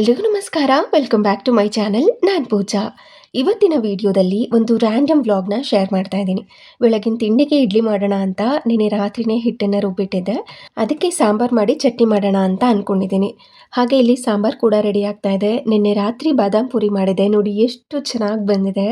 ಎಲ್ರಿಗೂ ನಮಸ್ಕಾರ. Welcome back to my channel. ನಾನು ಪೂಜಾ. ಇವತ್ತಿನ ವಿಡಿಯೋದಲ್ಲಿ ಒಂದು ರ್ಯಾಂಡಮ್ ವ್ಲಾಗ್ನ ಶೇರ್ ಮಾಡ್ತಾ ಇದ್ದೀನಿ. ಬೆಳಗಿನ ತಿಂಡಿಗೆ ಇಡ್ಲಿ ಮಾಡೋಣ ಅಂತ ನಿನ್ನೆ ರಾತ್ರಿನೇ ಹಿಟ್ಟನ್ನು ರುಬ್ಬಿಟ್ಟಿದ್ದೆ. ಅದಕ್ಕೆ ಸಾಂಬಾರು ಮಾಡಿ ಚಟ್ನಿ ಮಾಡೋಣ ಅಂತ ಅಂದ್ಕೊಂಡಿದ್ದೀನಿ. ಹಾಗೆ ಇಲ್ಲಿ ಸಾಂಬಾರು ಕೂಡ ರೆಡಿ ಆಗ್ತಾ ಇದೆ. ನಿನ್ನೆ ರಾತ್ರಿ ಬಾದಾಮ್ ಪೂರಿ ಮಾಡಿದೆ, ನೋಡಿ ಎಷ್ಟು ಚೆನ್ನಾಗಿ ಬಂದಿದೆ.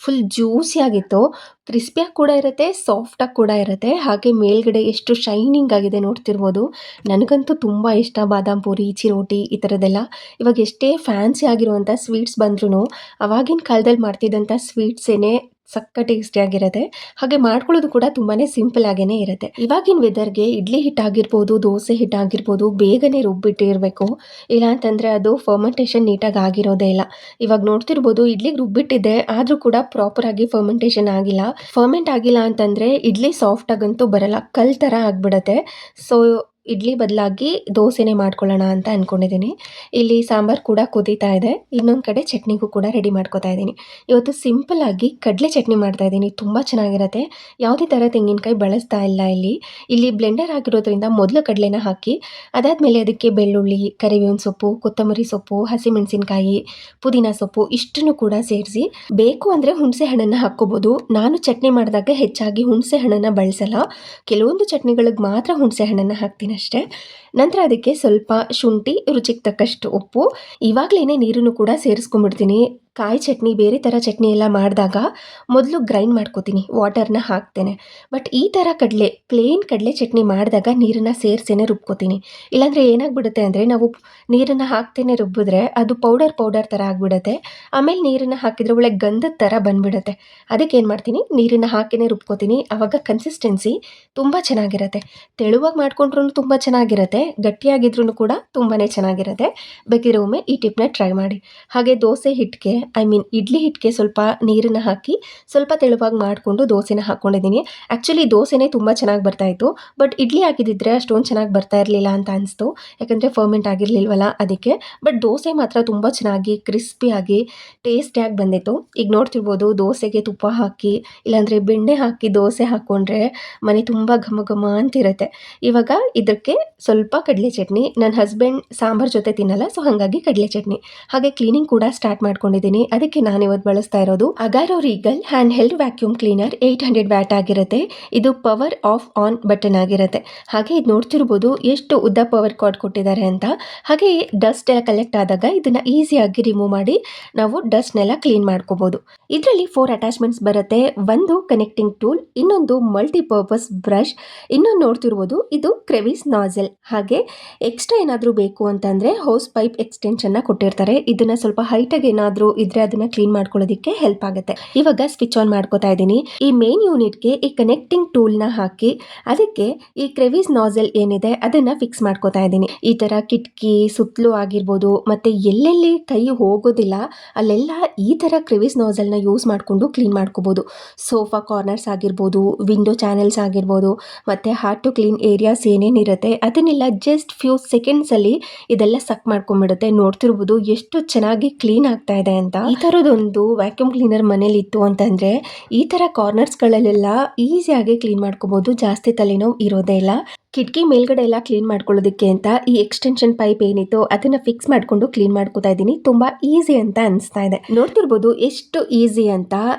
ಫುಲ್ ಜ್ಯೂಸಿಯಾಗಿತ್ತು, ಕ್ರಿಸ್ಪಿಯಾಗಿ ಕೂಡ ಇರುತ್ತೆ, ಸಾಫ್ಟಾಗಿ ಕೂಡ ಇರುತ್ತೆ. ಹಾಗೆ ಮೇಲ್ಗಡೆ ಎಷ್ಟು ಶೈನಿಂಗ್ ಆಗಿದೆ ನೋಡ್ತಿರ್ಬೋದು. ನನಗಂತೂ ತುಂಬ ಇಷ್ಟ ಬಾದಾಮ್ ಪೂರಿ, ಚಿರೋಟಿ ಈ ಥರದ್ದೆಲ್ಲ. ಇವಾಗ ಎಷ್ಟೇ ಫ್ಯಾನ್ಸಿ ಆಗಿರುವಂಥ ಸ್ವೀಟ್ಸ್ ಬಂದ್ರೂ ಅವಾಗಿನ ಕಾಲದಲ್ಲಿ ಮಾಡ್ತಿದ್ದಂಥ ಸ್ವೀಟ್ಸೇನೆ ಸಕ್ಕ ಟೇಸ್ಟಿಯಾಗಿರುತ್ತೆ. ಹಾಗೆ ಮಾಡ್ಕೊಳ್ಳೋದು ಕೂಡ ತುಂಬಾ ಸಿಂಪಲ್ ಆಗೇ ಇರುತ್ತೆ. ಇವಾಗಿನ ವೆದರ್ಗೆ ಇಡ್ಲಿ ಹಿಟ್ಟಾಗಿರ್ಬೋದು, ದೋಸೆ ಹಿಟ್ಟಾಗಿರ್ಬೋದು ಬೇಗನೆ ರುಬ್ಬಿಟ್ಟಿರಬೇಕು. ಇಲ್ಲ ಅಂತಂದರೆ ಅದು ಫರ್ಮೆಂಟೇಷನ್ ನೀಟಾಗಿ ಆಗಿರೋದೇ ಇಲ್ಲ. ಇವಾಗ ನೋಡ್ತಿರ್ಬೋದು ಇಡ್ಲಿಗೆ ರುಬ್ಬಿಟ್ಟಿದೆ, ಆದರೂ ಕೂಡ ಪ್ರಾಪರಾಗಿ ಫರ್ಮೆಂಟೇಷನ್ ಆಗಿಲ್ಲ. ಫರ್ಮೆಂಟ್ ಆಗಿಲ್ಲ ಅಂತಂದರೆ ಇಡ್ಲಿ ಸಾಫ್ಟಾಗಂತೂ ಬರಲ್ಲ, ಕಲ್ ಥರ ಆಗಿಬಿಡುತ್ತೆ. ಸೊ ಇಡ್ಲಿ ಬದಲಾಗಿ ದೋಸೆನೇ ಮಾಡ್ಕೊಳ್ಳೋಣ ಅಂತ ಅಂದ್ಕೊಂಡಿದ್ದೀನಿ. ಇಲ್ಲಿ ಸಾಂಬಾರು ಕೂಡ ಕುದೀತಾ ಇದೆ, ಇನ್ನೊಂದು ಕಡೆ ಚಟ್ನಿಗೂ ಕೂಡ ರೆಡಿ ಮಾಡ್ಕೋತಾ ಇದ್ದೀನಿ. ಇವತ್ತು ಸಿಂಪಲ್ಲಾಗಿ ಕಡಲೆ ಚಟ್ನಿ ಮಾಡ್ತಾ ಇದ್ದೀನಿ, ತುಂಬ ಚೆನ್ನಾಗಿರುತ್ತೆ. ಯಾವುದೇ ಥರ ತೆಂಗಿನಕಾಯಿ ಬಳಸ್ತಾ ಇಲ್ಲ. ಇಲ್ಲಿ ಬ್ಲೆಂಡರ್ ಆಗಿರೋದ್ರಿಂದ ಮೊದಲು ಕಡಲೆನ ಹಾಕಿ, ಅದಾದಮೇಲೆ ಅದಕ್ಕೆ ಬೆಳ್ಳುಳ್ಳಿ, ಕರಿಬೇವಿನ ಸೊಪ್ಪು, ಕೊತ್ತಂಬರಿ ಸೊಪ್ಪು, ಹಸಿಮೆಣಸಿನ್ಕಾಯಿ, ಪುದೀನ ಸೊಪ್ಪು ಇಷ್ಟನ್ನು ಕೂಡ ಸೇರಿಸಿ, ಬೇಕು ಅಂದರೆ ಹುಣಸೆ ಹಣ್ಣನ್ನು ಹಾಕ್ಕೋಬೋದು. ನಾನು ಚಟ್ನಿ ಮಾಡಿದಾಗ ಹೆಚ್ಚಾಗಿ ಹುಣಸೆ ಹಣ್ಣನ್ನು ಬಳಸಲ್ಲ, ಕೆಲವೊಂದು ಚಟ್ನಿಗಳಿಗೆ ಮಾತ್ರ ಹುಣಸೆ ಹಣ್ಣನ್ನು ಹಾಕ್ತೀನಿ ಅಷ್ಟೇ. ನಂತರ ಅದಕ್ಕೆ ಸ್ವಲ್ಪ ಶುಂಠಿ, ರುಚಿಗೆ ತಕ್ಕಷ್ಟು ಉಪ್ಪು, ಇವಾಗಲೇ ನೀರನ್ನು ಕೂಡ ಸೇರಿಸ್ಕೊಂಡ್ಬಿಡ್ತೀನಿ. ಕಾಯಿ ಚಟ್ನಿ, ಬೇರೆ ಥರ ಚಟ್ನಿ ಎಲ್ಲ ಮಾಡಿದಾಗ ಮೊದಲು ಗ್ರೈಂಡ್ ಮಾಡ್ಕೋತೀನಿ, ವಾಟರ್ನ ಹಾಕ್ತೇನೆ. ಬಟ್ ಈ ಥರ ಪ್ಲೇನ್ ಕಡಲೆ ಚಟ್ನಿ ಮಾಡಿದಾಗ ನೀರನ್ನು ಸೇರಿಸೇನೆ ರುಬ್ಕೋತೀನಿ. ಇಲ್ಲಾಂದರೆ ಏನಾಗ್ಬಿಡುತ್ತೆ ಅಂದರೆ ನಾವು ನೀರನ್ನು ಹಾಕ್ತೇನೆ ರುಬ್ಬಿದ್ರೆ ಅದು ಪೌಡರ್ ಥರ ಆಗಿಬಿಡುತ್ತೆ. ಆಮೇಲೆ ನೀರನ್ನು ಹಾಕಿದರೆ ಒಳ್ಳೆ ಗಂಧದ ಥರ ಬಂದುಬಿಡುತ್ತೆ. ಅದಕ್ಕೆ ಏನು ಮಾಡ್ತೀನಿ, ನೀರನ್ನು ಹಾಕಿನೇ ರುಬ್ಕೋತೀನಿ. ಆವಾಗ ಕನ್ಸಿಸ್ಟೆನ್ಸಿ ತುಂಬ ಚೆನ್ನಾಗಿರುತ್ತೆ. ತೆಳುವಾಗಿ ಮಾಡ್ಕೊಂಡ್ರೂ ತುಂಬ ಚೆನ್ನಾಗಿರುತ್ತೆ, ಗಟ್ಟಿಯಾಗಿದ್ರೂ ಕೂಡ ತುಂಬಾ ಚೆನ್ನಾಗಿರುತ್ತೆ. ಬೇಕಿದ್ರೆ ಒಮ್ಮೆ ಈ ಟಿಪ್ನ ಟ್ರೈ ಮಾಡಿ. ಹಾಗೆ ದೋಸೆ ಹಿಟ್ಟಿಗೆ ಇಡ್ಲಿ ಹಿಟ್ಟಿಗೆ ಸ್ವಲ್ಪ ನೀರನ್ನು ಹಾಕಿ ಸ್ವಲ್ಪ ತೆಳುವಾಗಿ ಮಾಡಿಕೊಂಡು ದೋಸೆನ ಹಾಕ್ಕೊಂಡಿದ್ದೀನಿ. ಆ್ಯಕ್ಚುಲಿ ದೋಸೆನೇ ತುಂಬ ಚೆನ್ನಾಗಿ ಬರ್ತಾಯಿತ್ತು, ಬಟ್ ಇಡ್ಲಿ ಹಾಕಿದಿದ್ರೆ ಅಷ್ಟೊಂದು ಚೆನ್ನಾಗಿ ಬರ್ತಾ ಇರಲಿಲ್ಲ ಅಂತ ಅನಿಸ್ತು, ಯಾಕಂದರೆ ಫರ್ಮೆಂಟ್ ಆಗಿರಲಿಲ್ವಲ್ಲ ಅದಕ್ಕೆ. ಬಟ್ ದೋಸೆ ಮಾತ್ರ ತುಂಬ ಚೆನ್ನಾಗಿ ಕ್ರಿಸ್ಪಿಯಾಗಿ ಟೇಸ್ಟಿಯಾಗಿ ಬಂದಿತ್ತು. ಈಗ ನೋಡ್ತಿರ್ಬೋದು ದೋಸೆಗೆ ತುಪ್ಪ ಹಾಕಿ ಇಲ್ಲಾಂದರೆ ಬೆಣ್ಣೆ ಹಾಕಿ ದೋಸೆ ಹಾಕ್ಕೊಂಡ್ರೆ ಮನೆ ತುಂಬ ಘಮ ಘಮ ಅಂತಿರುತ್ತೆ. ಇವಾಗ ಇದಕ್ಕೆ ಸ್ವಲ್ಪ ಕಡಲೆ ಚಟ್ನಿ, ನನ್ನ ಹಸ್ಬೆಂಡ್ ಸಾಂಬಾರು ಜೊತೆ ತಿನ್ನಲ್ಲ, ಸೊ ಹಾಗಾಗಿ ಕಡಲೆ ಚಟ್ನಿ. ಹಾಗೆ ಕ್ಲೀನಿಂಗ್ ಕೂಡ ಸ್ಟಾರ್ಟ್ ಮಾಡ್ಕೊಂಡಿದ್ದೀನಿ. ಅದಕ್ಕೆ ನಾನು ಇವತ್ತು ಬಳಸ್ತಾ ಇರೋದು Agaro Regal hand held vacuum cleaner, 800 watt ಆಗಿರುತ್ತೆ. ಇದು ಪವರ್ ಆಫ್ ಆನ್ ಬಟನ್ ಆಗಿರುತ್ತೆ. ಹಾಗೆ ಇದು ನೋಡ್ತಿರ್ಬೋದು ಎಷ್ಟು ಉದ್ದ ಪವರ್ ಕಾರ್ಡ್ ಕೊಟ್ಟಿದ್ದಾರೆ ಅಂತ. ಹಾಗೆ ಡಸ್ಟ್ ಎಲ್ಲ ಕಲೆಕ್ಟ್ ಆದಾಗ ಇದನ್ನ ಈಸಿಯಾಗಿ ರಿಮೂವ್ ಮಾಡಿ ನಾವು ಡಸ್ಟ್ನೆಲ್ಲ ಕ್ಲೀನ್ ಮಾಡ್ಕೋಬಹುದು. ಇದರಲ್ಲಿ 4 ಅಟ್ಯಾಚ್ಮೆಂಟ್ಸ್ ಬರುತ್ತೆ. ಒಂದು ಕನೆಕ್ಟಿಂಗ್ ಟೂಲ್, ಇನ್ನೊಂದು ಮಲ್ಟಿಪರ್ಪಸ್ ಬ್ರಷ್, ಇನ್ನೊಂದು ನೋಡ್ತಿರ್ಬೋದು ಇದು ಕ್ರೆವಿಸ್ ನಾಜಲ್. ಹಾಗೆ ಎಕ್ಸ್ಟ್ರಾ ಏನಾದರೂ ಬೇಕು ಅಂತಂದರೆ ಹೋಸ್ ಪೈಪ್ ಎಕ್ಸ್ಟೆನ್ಷನ್ನ ಕೊಟ್ಟಿರ್ತಾರೆ. ಇದನ್ನು ಸ್ವಲ್ಪ ಹೈಟಾಗಿ ಏನಾದರೂ ಇದ್ರೆ ಅದನ್ನು ಕ್ಲೀನ್ ಮಾಡ್ಕೊಳ್ಳೋದಕ್ಕೆ ಹೆಲ್ಪ್ ಆಗುತ್ತೆ. ಇವಾಗ ಸ್ವಿಚ್ ಆನ್ ಮಾಡ್ಕೋತಾ ಇದ್ದೀನಿ. ಈ ಮೇನ್ ಯೂನಿಟ್ಗೆ ಈ ಕನೆಕ್ಟಿಂಗ್ ಟೂಲ್ನ ಹಾಕಿ ಅದಕ್ಕೆ ಈ ಕ್ರೆವಿಸ್ ನಾಜಲ್ ಏನಿದೆ ಅದನ್ನು ಫಿಕ್ಸ್ ಮಾಡ್ಕೋತಾ ಇದ್ದೀನಿ. ಈ ಥರ ಕಿಟಕಿ ಸುತ್ತಲೂ ಆಗಿರ್ಬೋದು, ಮತ್ತು ಎಲ್ಲೆಲ್ಲಿ ಕೈ ಹೋಗೋದಿಲ್ಲ ಅಲ್ಲೆಲ್ಲ ಈ ಥರ ಕ್ರೆವಿಸ್ ನಾಜಲ್ನ ಯೂಸ್ ಮಾಡಿಕೊಂಡು ಕ್ಲೀನ್ ಮಾಡ್ಕೋಬೋದು. ಸೋಫಾ ಕಾರ್ನರ್ಸ್ ಆಗಿರ್ಬೋದು, ವಿಂಡೋ ಚಾನೆಲ್ಸ್ ಆಗಿರ್ಬೋದು, ಮತ್ತು ಹಾರ್ಡ್ ಟು ಕ್ಲೀನ್ ಏರಿಯಾಸ್ ಏನೇನಿರುತ್ತೆ ಅದನ್ನೆಲ್ಲ ಜಸ್ಟ್ ಫ್ಯೂ ಸೆಕೆಂಡ್ಸಲ್ಲಿ ಇದೆಲ್ಲ ಸಕ್ ಮಾಡ್ಕೊಂಡ್ಬಿಡುತ್ತೆ. ನೋಡ್ತಿರ್ಬೋದು ಎಷ್ಟು ಚೆನ್ನಾಗಿ ಕ್ಲೀನ್ ಆಗ್ತಾ ಇದೆ ಅಂತ. ಈ ಥರದೊಂದು ವ್ಯಾಕ್ಯೂಮ್ ಕ್ಲೀನರ್ ಮನೇಲಿ ಇತ್ತು ಅಂತಂದರೆ ಈ ಥರ ಕಾರ್ನರ್ಸ್ಗಳಲ್ಲೆಲ್ಲ ಈಸಿಯಾಗಿ ಕ್ಲೀನ್ ಮಾಡ್ಕೋಬೋದು, ಜಾಸ್ತಿ ತಲೆನೋವು ಇರೋದೇ ಇಲ್ಲ. ಕಿಟಕಿ ಮೇಲ್ಗಡೆ ಎಲ್ಲ ಕ್ಲೀನ್ ಮಾಡ್ಕೊಳ್ಳೋದಕ್ಕೆ ಅಂತ ಈ ಎಕ್ಸ್ಟೆನ್ಷನ್ ಪೈಪ್ ಏನಿತ್ತು ಅದನ್ನು ಫಿಕ್ಸ್ ಮಾಡಿಕೊಂಡು ಕ್ಲೀನ್ ಮಾಡ್ಕೋತಾ ಇದ್ದೀನಿ. ತುಂಬ ಈಸಿ ಅಂತ ಅನಿಸ್ತಾ ಇದೆ. ನೋಡ್ತಿರ್ಬೋದು ಎಷ್ಟು ಈಸಿ ಅಂತ.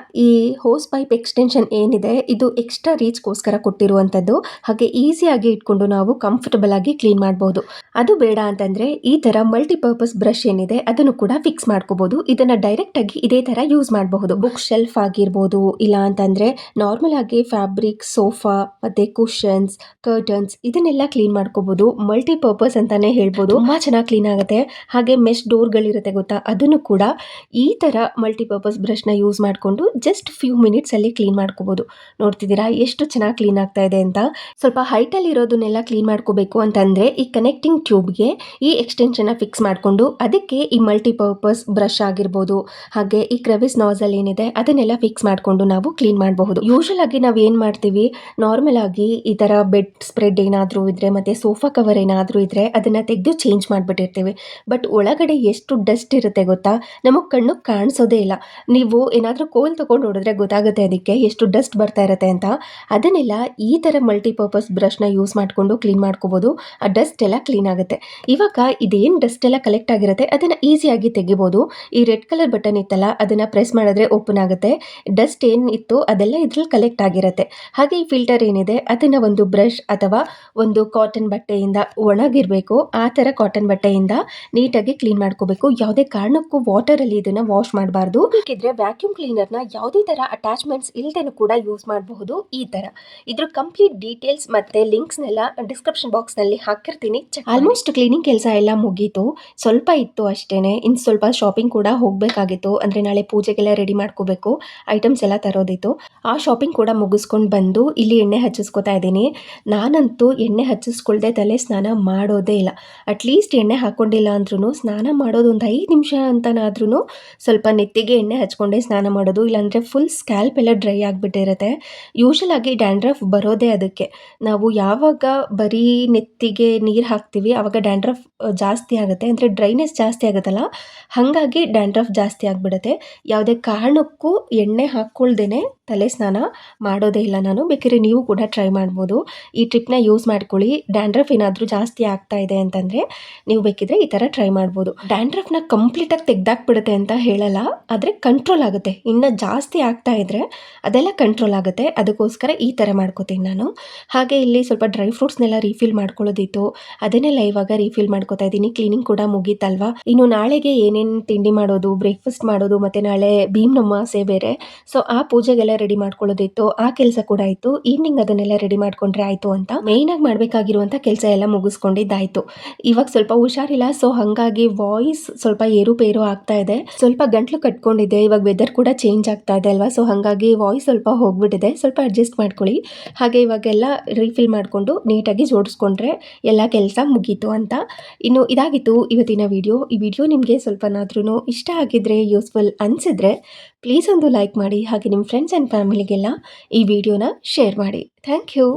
ಈ ಹೋಸ್ ಪೈಪ್ ಎಕ್ಸ್ಟೆನ್ಷನ್ ಏನಿದೆ ಇದು ಎಕ್ಸ್ಟ್ರಾ ರೀಚ್ಗೋಸ್ಕರ ಕೊಟ್ಟಿರುವಂಥದ್ದು. ಹಾಗೆ ಈಸಿಯಾಗಿ ಇಟ್ಕೊಂಡು ನಾವು ಕಂಫರ್ಟಬಲ್ ಆಗಿ ಕ್ಲೀನ್ ಮಾಡ್ಬೋದು. ಅದು ಬೇಡ ಅಂತಂದರೆ ಈ ಥರ ಮಲ್ಟಿಪರ್ಪಸ್ ಬ್ರಷ್ ಏನಿದೆ ಅದನ್ನು ಕೂಡ ಫಿಕ್ಸ್ ಮಾಡ್ಕೋಬೋದು. ಇದನ್ನು ಡೈರೆಕ್ಟಾಗಿ ಇದೇ ಥರ ಯೂಸ್ ಮಾಡಬಹುದು. ಬುಕ್ ಶೆಲ್ಫ್ ಆಗಿರ್ಬೋದು, ಇಲ್ಲ ಅಂತಂದರೆ ನಾರ್ಮಲ್ ಆಗಿ ಫ್ಯಾಬ್ರಿಕ್, ಸೋಫಾ, ಮತ್ತು ಕುಷನ್ಸ್, ಕರ್ಟನ್ಸ್ ಇದನ್ನೆಲ್ಲ ಕ್ಲೀನ್ ಮಾಡ್ಕೋಬಹುದು. ಮಲ್ಟಿಪರ್ಪಸ್ ಅಂತಾನೆ ಹೇಳ್ಬೋದು, ತುಂಬಾ ಚೆನ್ನಾಗಿ ಕ್ಲೀನ್ ಆಗುತ್ತೆ. ಹಾಗೆ ಮೆಶ್ ಡೋರ್ಗಳಿರುತ್ತೆ ಗೊತ್ತಾ, ಅದನ್ನು ಕೂಡ ಈ ಥರ ಮಲ್ಟಿಪರ್ಪಸ್ ಬ್ರಷ್ನ ಯೂಸ್ ಮಾಡಿಕೊಂಡು ಜಸ್ಟ್ ಫ್ಯೂ ಮಿನಿಟ್ಸ್ ಅಲ್ಲಿ ಕ್ಲೀನ್ ಮಾಡ್ಕೋಬಹುದು. ನೋಡ್ತಿದ್ದೀರಾ ಎಷ್ಟು ಚೆನ್ನಾಗಿ ಕ್ಲೀನ್ ಆಗ್ತಾ ಇದೆ ಅಂತ. ಸ್ವಲ್ಪ ಹೈಟಲ್ಲಿ ಇರೋದನ್ನೆಲ್ಲ ಕ್ಲೀನ್ ಮಾಡ್ಕೋಬೇಕು ಅಂತಂದರೆ ಈ ಕನೆಕ್ಟಿಂಗ್ ಟ್ಯೂಬ್ಗೆ ಈ ಎಕ್ಸ್ಟೆನ್ಷನ್ ಫಿಕ್ಸ್ ಮಾಡಿಕೊಂಡು ಅದಕ್ಕೆ ಈ ಮಲ್ಟಿಪರ್ಪಸ್ ಬ್ರಷ್ ಆಗಿರ್ಬೋದು, ಹಾಗೆ ಈ ಕ್ರೆವಿಸ್ ನಾಜಲ್ ಏನಿದೆ ಅದನ್ನೆಲ್ಲ ಫಿಕ್ಸ್ ಮಾಡಿಕೊಂಡು ನಾವು ಕ್ಲೀನ್ ಮಾಡಬಹುದು. ಯೂಶುವಲ್ ಆಗಿ ನಾವು ಏನು ಮಾಡ್ತೀವಿ, ನಾರ್ಮಲ್ ಆಗಿ ಈ ಥರ ಬೆಡ್ ಸ್ಪ್ರೆಡ್ ಏನಾದರೂ ಇದ್ದರೆ ಮತ್ತು ಸೋಫಾ ಕವರ್ ಏನಾದರೂ ಇದ್ದರೆ ಅದನ್ನು ತೆಗೆದು ಚೇಂಜ್ ಮಾಡಿಬಿಟ್ಟಿರ್ತೀವಿ. ಬಟ್ ಒಳಗಡೆ ಎಷ್ಟು ಡಸ್ಟ್ ಇರುತ್ತೆ ಗೊತ್ತಾ, ನಮಗೆ ಕಣ್ಣಿಗೆ ಕಾಣಿಸೋದೇ ಇಲ್ಲ. ನೀವು ಏನಾದರೂ ಕೋಲ್ ತೊಗೊಂಡು ನೋಡಿದ್ರೆ ಗೊತ್ತಾಗುತ್ತೆ ಅದಕ್ಕೆ ಎಷ್ಟು ಡಸ್ಟ್ ಬರ್ತಾ ಇರುತ್ತೆ ಅಂತ. ಅದನ್ನೆಲ್ಲ ಈ ಥರ ಮಲ್ಟಿಪರ್ಪಸ್ ಬ್ರಷ್ನ ಯೂಸ್ ಮಾಡಿಕೊಂಡು ಕ್ಲೀನ್ ಮಾಡ್ಕೋಬೋದು. ಆ ಡಸ್ಟ್ ಎಲ್ಲ ಕ್ಲೀನ್ ಆಗುತ್ತೆ. ಇವಾಗ ಇದೇನು ಡಸ್ಟ್ ಎಲ್ಲ ಕಲೆಕ್ಟ್ ಆಗಿರುತ್ತೆ ಅದನ್ನು ಈಸಿಯಾಗಿ ತೆಗಿಬೋದು. ಈ ರೆಡ್ ಕಲರ್ ಬಟನ್ ಇತ್ತಲ್ಲ ಅದನ್ನು ಪ್ರೆಸ್ ಮಾಡಿದ್ರೆ ಓಪನ್ ಆಗುತ್ತೆ. ಡಸ್ಟ್ ಏನು ಇತ್ತು ಅದೆಲ್ಲ ಇದ್ರಲ್ಲಿ ಕಲೆಕ್ಟ್ ಆಗಿರುತ್ತೆ. ಹಾಗೆ ಈ ಫಿಲ್ಟರ್ ಏನಿದೆ ಅದನ್ನು ಒಂದು ಬ್ರಷ್ ಅಥವಾ ಒಂದು ಕಾಟನ್ ಬಟ್ಟೆಯಿಂದ ಒಣಗಿರಬೇಕು, ಆ ಥರ ಕಾಟನ್ ಬಟ್ಟೆಯಿಂದ ನೀಟಾಗಿ ಕ್ಲೀನ್ ಮಾಡ್ಕೋಬೇಕು. ಯಾವುದೇ ಕಾರಣಕ್ಕೂ ವಾಟರಲ್ಲಿ ಇದನ್ನು ವಾಶ್ ಮಾಡಬಾರ್ದು. ಬೇಕಿದ್ರೆ ವ್ಯಾಕ್ಯೂಮ್ ಕ್ಲೀನರ್ನ ಯಾವುದೇ ಥರ ಅಟ್ಯಾಚ್ಮೆಂಟ್ಸ್ ಇಲ್ಲದೇನೂ ಕೂಡ ಯೂಸ್ ಮಾಡಬಹುದು. ಈ ಥರ ಇದ್ರ ಕಂಪ್ಲೀಟ್ ಡೀಟೇಲ್ಸ್ ಮತ್ತು ಲಿಂಕ್ಸ್ನೆಲ್ಲ ಡಿಸ್ಕ್ರಿಪ್ಷನ್ ಬಾಕ್ಸ್ನಲ್ಲಿ ಹಾಕಿರ್ತೀನಿ. ಆಲ್ಮೋಸ್ಟ್ ಕ್ಲೀನಿಂಗ್ ಕೆಲಸ ಎಲ್ಲ ಮುಗೀತು, ಸ್ವಲ್ಪ ಇತ್ತು ಅಷ್ಟೇ. ಇನ್ನು ಸ್ವಲ್ಪ ಶಾಪಿಂಗ್ ಕೂಡ ಹೋಗಬೇಕಾಗಿತ್ತು, ಅಂದರೆ ನಾಳೆ ಪೂಜೆಗೆಲ್ಲ ರೆಡಿ ಮಾಡ್ಕೋಬೇಕು, ಐಟಮ್ಸ್ ಎಲ್ಲ ತರೋದಿತ್ತು. ಆ ಶಾಪಿಂಗ್ ಕೂಡ ಮುಗಿಸ್ಕೊಂಡು ಬಂದು ಇಲ್ಲಿ ಎಣ್ಣೆ ಹಚ್ಚಿಸ್ಕೊತಾ ಇದ್ದೀನಿ. ನಾನಂತೂ ಎಣ್ಣೆ ಹಚ್ಚಿಸ್ಕೊಳ್ದೆ ತಲೆ ಸ್ನಾನ ಮಾಡೋದೇ ಇಲ್ಲ. ಅಟ್ಲೀಸ್ಟ್ ಎಣ್ಣೆ ಹಾಕ್ಕೊಂಡಿಲ್ಲ ಅಂದ್ರೂ ಸ್ನಾನ ಮಾಡೋದು ಒಂದು 5 ನಿಮಿಷ ಅಂತನಾದ್ರೂ ಸ್ವಲ್ಪ ನೆತ್ತಿಗೆ ಎಣ್ಣೆ ಹಚ್ಕೊಂಡೇ ಸ್ನಾನ ಮಾಡೋದು, ಇಲ್ಲಾಂದರೆ ಫುಲ್ ಸ್ಕ್ಯಾಲ್ಪ್ ಎಲ್ಲ ಡ್ರೈ ಆಗಿಬಿಟ್ಟಿರುತ್ತೆ. ಯೂಶಲ್ ಆಗಿ ಡ್ಯಾಂಡ್ರಫ್ ಬರೋದೇ ಅದಕ್ಕೆ. ನಾವು ಯಾವಾಗ ಬರೀ ನೆತ್ತಿಗೆ ನೀರು ಹಾಕ್ತೀವಿ ಆವಾಗ ಡ್ಯಾಂಡ್ರಫ್ ಜಾಸ್ತಿ ಆಗುತ್ತೆ, ಅಂದರೆ ಡ್ರೈನೆಸ್ ಜಾಸ್ತಿ ಆಗುತ್ತಲ್ಲ, ಹಾಗಾಗಿ ಡ್ಯಾಂಡ್ರಫ್ ಜಾಸ್ತಿ ಆಗಿಬಿಡುತ್ತೆ. ಯಾವುದೇ ಕಾರಣಕ್ಕೂ ಎಣ್ಣೆ ಹಾಕ್ಕೊಳ್ದೇ ತಲೆ ಸ್ನಾನ ಮಾಡೋದೇ ಇಲ್ಲ ನಾನು. ಬೇಕಾದ್ರೆ ನೀವು ಕೂಡ ಟ್ರೈ ಮಾಡ್ಬೋದು. ಈ ಟ್ರಿಪ್ನ ಯೂಸ್ ಮಾಡ್ಕೊಳ್ಳಿ. ಡ್ಯಾಂಡ್ರಫ್ ಏನಾದರೂ ಜಾಸ್ತಿ ಆಗ್ತಾ ಇದೆ ಅಂತಂದರೆ ನೀವು ಬೇಕಿದ್ರೆ ಈ ಥರ ಟ್ರೈ ಮಾಡ್ಬೋದು. ಡ್ಯಾಂಡ್ರಫ್ನ ಕಂಪ್ಲೀಟಾಗಿ ತೆಗ್ದಾಕ್ಬಿಡುತ್ತೆ ಅಂತ ಹೇಳಲ್ಲ, ಆದರೆ ಕಂಟ್ರೋಲ್ ಆಗುತ್ತೆ. ಇನ್ನು ಜಾಸ್ತಿ ಆಗ್ತಾ ಇದ್ದರೆ ಅದೆಲ್ಲ ಕಂಟ್ರೋಲ್ ಆಗುತ್ತೆ. ಅದಕ್ಕೋಸ್ಕರ ಈ ಥರ ಮಾಡ್ಕೋತೀನಿ ನಾನು. ಹಾಗೆ ಇಲ್ಲಿ ಸ್ವಲ್ಪ ಡ್ರೈ ಫ್ರೂಟ್ಸ್ನೆಲ್ಲ ರೀಫಿಲ್ ಮಾಡ್ಕೊಳ್ಳೋದಿತ್ತು, ಅದನ್ನೆಲ್ಲ ಇವಾಗ ರೀಫಿಲ್ ಮಾಡ್ಕೋತಾ ಇದ್ದೀನಿ. ಕ್ಲೀನಿಂಗ್ ಕೂಡ ಮುಗೀತಲ್ವಾ. ಇನ್ನು ನಾಳೆಗೆ ಏನೇನು ತಿಂಡಿ ಮಾಡೋದು, ಬ್ರೇಕ್ಫಾಸ್ಟ್ ಮಾಡೋದು, ಮತ್ತು ನಾಳೆ ಭೀಮ್ ಅಮಾವಾಸ್ಯೆ ಬೇರೆ, ಸೊ ಆ ಪೂಜೆಗೆಲ್ಲ ರೆಡಿ ಮಾಡ್ಕೊಳ್ಳೋದಿತ್ತು. ಆ ಕೆಲಸ ಕೂಡ ಇತ್ತು. ಈವ್ನಿಂಗ್ ಅದನ್ನೆಲ್ಲ ರೆಡಿ ಮಾಡ್ಕೊಂಡ್ರೆ ಆಯಿತು ಅಂತ ಮೇಯ್ನಾಗಿ ಮಾಡಬೇಕಾಗಿರುವಂಥ ಕೆಲಸ ಎಲ್ಲ ಮುಗಿಸ್ಕೊಂಡಿದ್ದಾಯಿತು. ಇವಾಗ ಸ್ವಲ್ಪ ಹುಷಾರಿಲ್ಲ, ಸೊ ಹಾಗಾಗಿ ವಾಯ್ಸ್ ಸ್ವಲ್ಪ ಏರುಪೇರು ಆಗ್ತಾ ಇದೆ. ಸ್ವಲ್ಪ ಗಂಟ್ಲು ಕಟ್ಕೊಂಡಿದೆ. ಇವಾಗ ವೆದರ್ ಕೂಡ ಚೇಂಜ್ ಆಗ್ತಾ ಇದೆ ಅಲ್ವಾ, ಸೊ ಹಾಗಾಗಿ ವಾಯ್ಸ್ ಸ್ವಲ್ಪ ಹೋಗ್ಬಿಟ್ಟಿದೆ. ಸ್ವಲ್ಪ ಅಡ್ಜಸ್ಟ್ ಮಾಡ್ಕೊಳ್ಳಿ. ಹಾಗೆ ಇವಾಗೆಲ್ಲ ರೀಫಿಲ್ ಮಾಡಿಕೊಂಡು ನೀಟಾಗಿ ಜೋಡಿಸ್ಕೊಂಡ್ರೆ ಎಲ್ಲ ಕೆಲಸ ಮುಗೀತು ಅಂತ. ಇನ್ನು ಇದಾಗಿತ್ತು ಇವತ್ತಿನ ವಿಡಿಯೋ. ಈ ವಿಡಿಯೋ ನಿಮಗೆ ಸ್ವಲ್ಪನಾದ್ರೂ ಇಷ್ಟ ಆಗಿದ್ರೆ, ಯೂಸ್ಫುಲ್ ಅನಿಸಿದ್ರೆ ಪ್ಲೀಸ್ ಒಂದು ಲೈಕ್ ಮಾಡಿ. ಹಾಗೆ ನಿಮ್ಮ ಫ್ರೆಂಡ್ಸ್ ಆ್ಯಂಡ್ ಫ್ಯಾಮಿಲಿಗೆಲ್ಲ ಈ ವಿಡಿಯೋನ ಶೇರ್ ಮಾಡಿ. Thank you.